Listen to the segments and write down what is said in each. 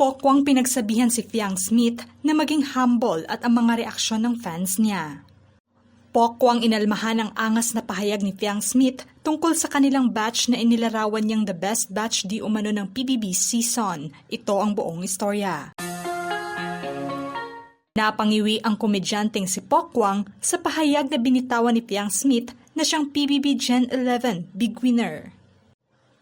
Pokwang pinagsabihan si Fiang Smith na maging humble at ang mga reaksyon ng fans niya. Pokwang inalmahan ang angas na pahayag ni Fiang Smith tungkol sa kanilang batch na inilarawan niyang the best batch di umano ng PBB season. Ito ang buong istorya. Napangiwi ang komedyanteng si Pokwang sa pahayag na binitawan ni Fiang Smith na siyang PBB Gen 11 big winner.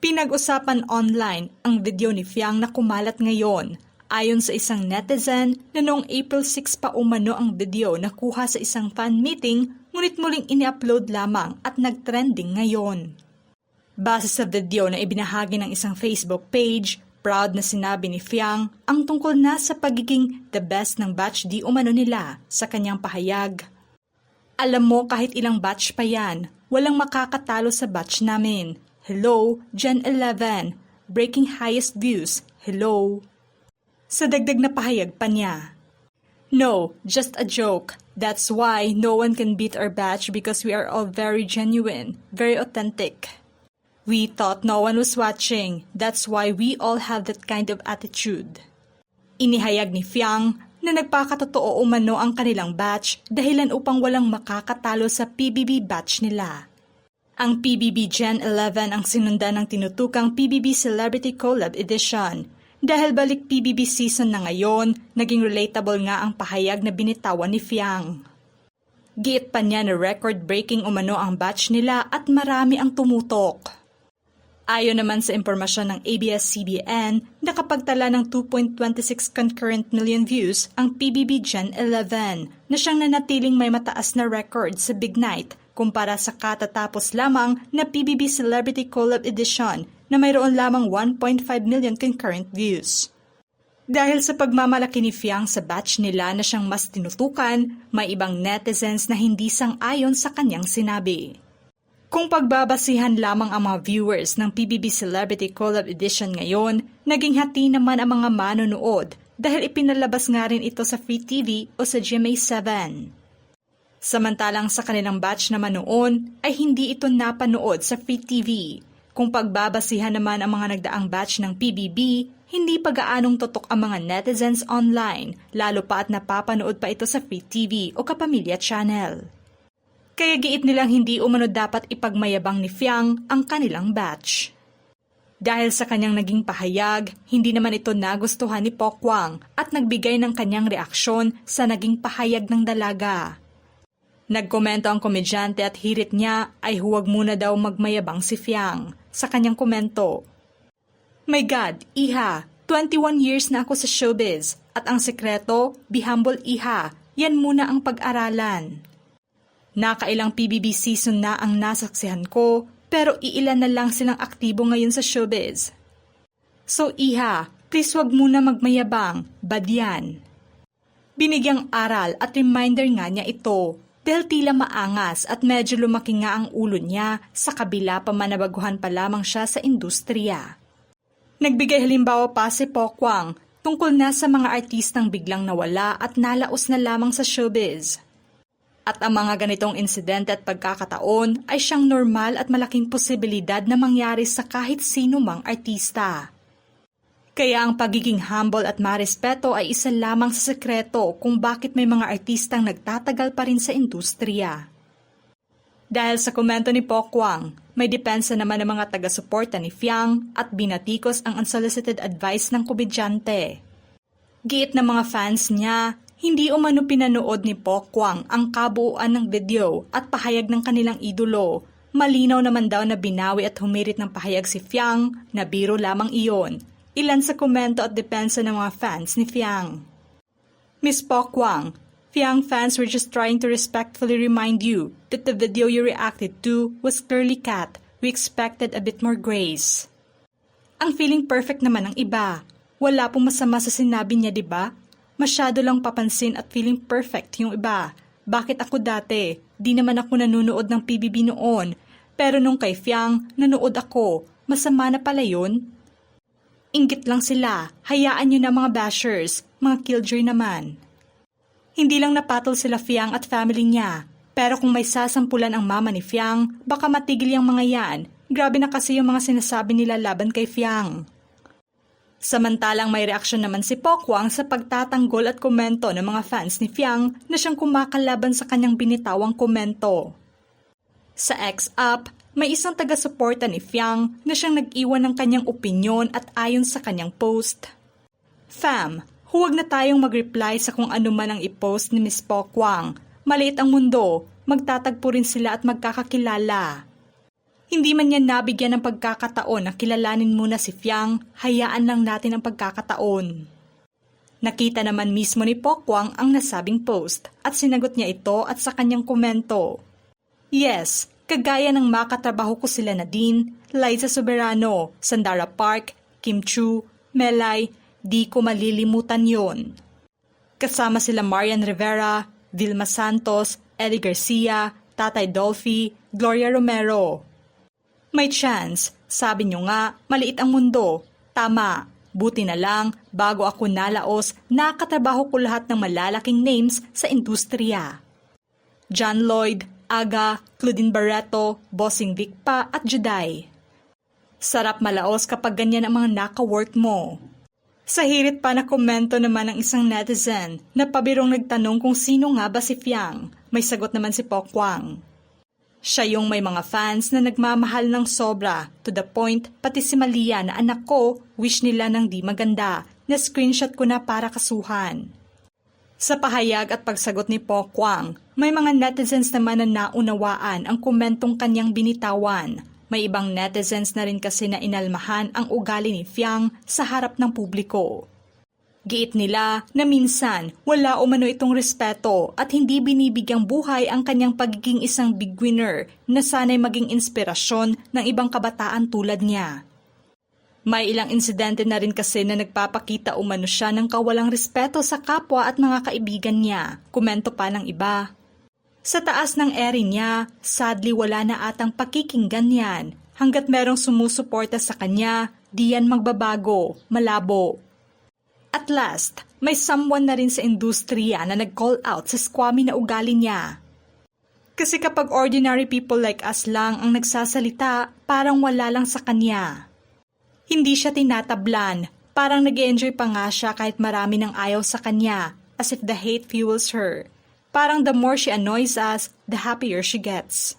Pinag-usapan online ang video ni Fiang na kumalat ngayon. Ayon sa isang netizen na noong April 6 pa umano ang video na kuha sa isang fan meeting ngunit muling ini-upload lamang at nag-trending ngayon. Base sa video na ibinahagi ng isang Facebook page, proud na sinabi ni Fiang ang tungkol na sa pagiging the best ng batch di umano nila sa kanyang pahayag. Alam mo kahit ilang batch pa yan, walang makakatalo sa batch namin. Hello, Gen 11. Breaking highest views. Hello. Sa dagdag na pahayag pa niya. No, just a joke. That's why no one can beat our batch because we are all very genuine, very authentic. We thought no one was watching. That's why we all have that kind of attitude. Inihayag ni Fiang na nagpakatotoo umano ang kanilang batch dahilan upang walang makakatalo sa PBB batch nila. Ang PBB Gen 11 ang sinundan ng tinutukang PBB Celebrity Collab Edition. Dahil balik PBB season na ngayon, naging relatable nga ang pahayag na binitawan ni Fiang. Giit pa niya na record-breaking umano ang batch nila at marami ang tumutok. Ayon naman sa impormasyon ng ABS-CBN, nakapagtala ng 2.26 concurrent million views ang PBB Gen 11 na siyang nanatiling may mataas na record sa Big Night kumpara sa katatapos lamang na PBB Celebrity Collab Edition na mayroon lamang 1.5 million concurrent views. Dahil sa pagmamalaki ni Fiang sa batch nila na siyang mas tinutukan, may ibang netizens na hindi sang-ayon sa kanyang sinabi. Kung pagbabasihan lamang ang mga viewers ng PBB Celebrity Collab Edition ngayon, naging hati naman ang mga manonood dahil ipinalabas nga rin ito sa Free TV o sa GMA7. Samantalang sa kanilang batch naman noon ay hindi ito napanood sa Free TV. Kung pagbabasihan naman ang mga nagdaang batch ng PBB, hindi pa gaanong totok ang mga netizens online, lalo pa at napapanood pa ito sa Free TV o Kapamilya Channel. Kaya giit nilang hindi umano dapat ipagmayabang ni Fiang ang kanilang batch. Dahil sa kanyang naging pahayag, hindi naman ito nagustuhan ni Pokwang at nagbigay ng kanyang reaksyon sa naging pahayag ng dalaga. Nagkomento ang komedyante at hirit niya ay huwag muna daw magmayabang si Fiang. Sa kanyang komento, My God, Iha, 21 years na ako sa showbiz at ang sekreto, be humble Iha, yan muna ang pag-aralan. Nakailang PBB season na ang nasaksihan ko pero iilan na lang silang aktibo ngayon sa showbiz. So Iha, please wag muna magmayabang, bad yan. Binigyang aral at reminder nga niya ito. Dahil tila maangas at medyo lumaki nga ang ulo niya sa kabila pa manabaguhan pa lamang siya sa industriya. Nagbigay halimbawa pa si Pokwang tungkol na sa mga artistang biglang nawala at nalaos na lamang sa showbiz. At ang mga ganitong insidente at pagkakataon ay siyang normal at malaking posibilidad na mangyari sa kahit sino mang artista. Kaya ang pagiging humble at marespeto ay isa lamang sa sekreto kung bakit may mga artistang nagtatagal pa rin sa industriya. Dahil sa komento ni Pokwang, may depensa naman ng mga taga-suporta ni Fiang at binatikos ang unsolicited advice ng komedyante. Giit ng mga fans niya, hindi umano pinanood ni Pokwang ang kabuuan ng video at pahayag ng kanilang idolo. Malinaw naman daw na binawi at humirit ng pahayag si Fiang na biro lamang iyon. Ilan sa komento at depensa ng mga fans ni Fiang. Miss Pokwang, Fiang fans were just trying to respectfully remind you that the video you reacted to was clearly cut. We expected a bit more grace. Ang feeling perfect naman ng iba. Wala pong masama sa sinabi niya, diba? Masyado lang papansin at feeling perfect yung iba. Bakit ako dati? Di naman ako nanonood ng PBB noon. Pero nung kay Fiang, nanood ako. Masama na pala yun? Inggit lang sila, hayaan nyo na mga bashers, mga killjoy naman. Hindi lang napatol sila Fiang at family niya, pero kung may sasampulan ang mama ni Fiang, baka matigil yung mga yan. Grabe na kasi yung mga sinasabi nila laban kay Fiang. Samantalang may reaksyon naman si Pokwang sa pagtatanggol at komento ng mga fans ni Fiang na siyang kumakalaban sa kanyang binitawang komento. Sa X app, may isang taga-suporta ni Fiang na siyang nag-iwan ng kanyang opinyon at ayon sa kanyang post. Fam, huwag na tayong mag-reply sa kung ano man ang i-post ni Miss Pokwang. Maliit ang mundo, magtatagpo rin sila at magkakakilala. Hindi man yan nabigyan ng pagkakataon na kilalanin muna si Fiang, hayaan lang natin ang pagkakataon. Nakita naman mismo ni Pokwang ang nasabing post at sinagot niya ito at sa kanyang komento. Yes, kagaya ng makatrabaho ko sila Nadine, Liza Soberano, Sandara Park, Kim Chu, Melay, di ko malilimutan yon. Kasama sila Marian Rivera, Vilma Santos, Eddie Garcia, Tatay Dolphy, Gloria Romero. May chance, sabi nyo nga, maliit ang mundo. Tama, buti na lang, bago ako nalaos, nakatrabaho ko lahat ng malalaking names sa industriya. John Lloyd, Aga, Claudine Barreto, Bossing Vic pa at Juday. Sarap malaos kapag ganyan ang mga naka-work mo. Sa hirit pa na komento naman ng isang netizen na pabirong nagtanong kung sino nga ba si Fiang, may sagot naman si Pokwang. Siya yung may mga fans na nagmamahal ng sobra, to the point pati si Malia na anak ko wish nila ng di maganda, na screenshot ko na para kasuhan. Sa pahayag at pagsagot ni Pokwang, may mga netizens naman na naunawaan ang komentong kanyang binitawan. May ibang netizens na rin kasi na inalmahan ang ugali ni Fiang sa harap ng publiko. Giit nila na minsan wala umano itong respeto at hindi binibigyang buhay ang kanyang pagiging isang big winner na sana'y maging inspirasyon ng ibang kabataan tulad niya. May ilang insidente na rin kasi na nagpapakita umano siya ng kawalang respeto sa kapwa at mga kaibigan niya, komento pa ng iba. Sa taas ng ere niya, sadly wala na atang pakikinggan yan. Hanggat merong sumusuporta sa kanya, di yan magbabago, malabo. At last, may someone na rin sa industriya na nag-call out sa squammy na ugali niya. Kasi kapag ordinary people like us lang ang nagsasalita, parang wala lang sa kanya. Hindi siya tinatablan, parang nag-enjoy pa nga siya kahit marami ng ayaw sa kanya, as if the hate fuels her. Parang the more she annoys us, the happier she gets.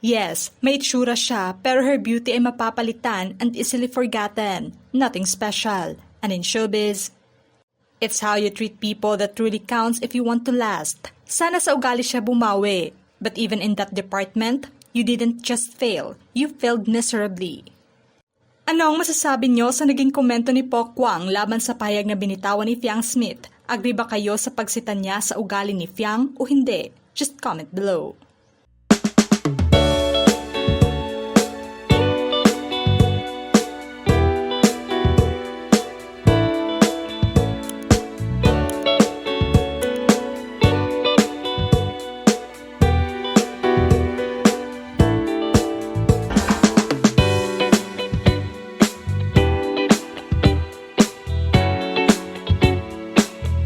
Yes, may itsura siya pero her beauty ay mapapalitan and easily forgotten. Nothing special. And in showbiz, it's how you treat people that truly counts if you want to last. Sana sa ugali siya bumawi. But even in that department, you didn't just fail. You failed miserably. Ano ang masasabi nyo sa naging komento ni Pokwang laban sa pahayag na binitawan ni Fiang Smith? Agree ba kayo sa pagsita niya sa ugali ni Fiang o hindi? Just comment below.